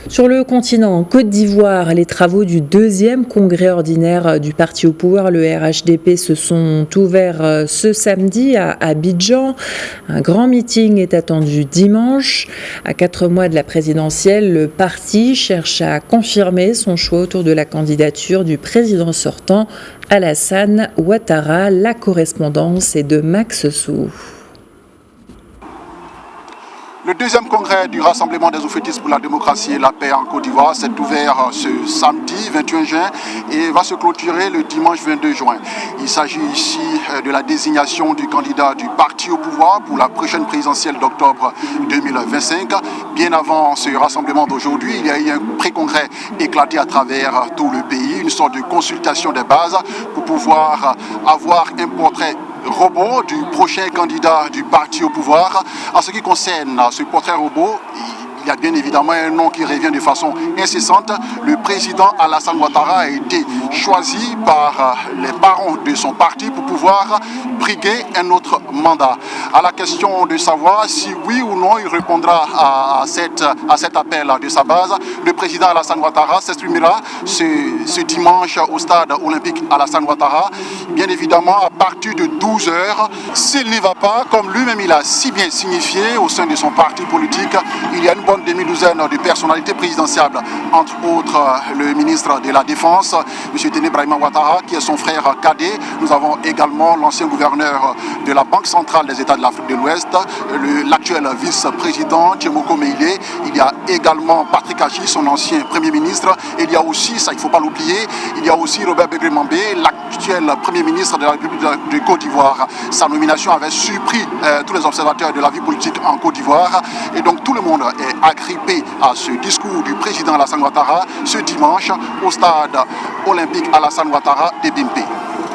Sur le continent, en Côte d'Ivoire, les travaux du deuxième congrès ordinaire du parti au pouvoir, le RHDP, se sont ouverts ce samedi à Abidjan. Un grand meeting est attendu dimanche. À 4 mois de la présidentielle, le parti cherche à confirmer son choix autour de la candidature du président sortant, Alassane Ouattara. La correspondance est de Max Sou. Le deuxième congrès du Rassemblement des oufétistes pour la démocratie et la paix en Côte d'Ivoire s'est ouvert ce samedi 21 juin et va se clôturer le dimanche 22 juin. Il s'agit ici de la désignation du candidat du parti au pouvoir pour la prochaine présidentielle d'octobre 2025. Bien avant ce rassemblement d'aujourd'hui, il y a eu un pré-congrès éclaté à travers tout le pays, une sorte de consultation des bases pour pouvoir avoir un portrait robot du prochain candidat du parti au pouvoir. En ce qui concerne ce portrait robot, il y a bien évidemment un nom qui revient de façon incessante. Le président Alassane Ouattara a été choisi par les barons de son parti pour pouvoir briguer un autre mandat. À la question de savoir si oui ou non il répondra à cet appel de sa base, le président Alassane Ouattara s'exprimera ce dimanche au stade olympique Alassane Ouattara. Bien évidemment, à partir de 12 heures, s'il n'y va pas, comme lui-même il a si bien signifié au sein de son parti politique, il y a une bonne demi-douzaine de personnalités présidentiables, entre autres le ministre de la Défense, M. Téné Brahima Ouattara, qui est son frère cadet. Nous avons également l'ancien gouverneur de la Banque centrale des États de l'Afrique de l'Ouest, l'actuel vice-président Tiemoko Meïlé. Il y a également Patrick Achi, son ancien premier ministre. Et il y a aussi, ça il ne faut pas l'oublier, il y a aussi Robert Begré-Mambé, l'actuel premier ministre de la République de Côte d'Ivoire. Sa nomination avait surpris tous les observateurs de la vie politique en Côte d'Ivoire. Et donc tout le monde est agrippé à ce discours du président Alassane Ouattara ce dimanche au stade olympique Alassane Ouattara de Bimpe.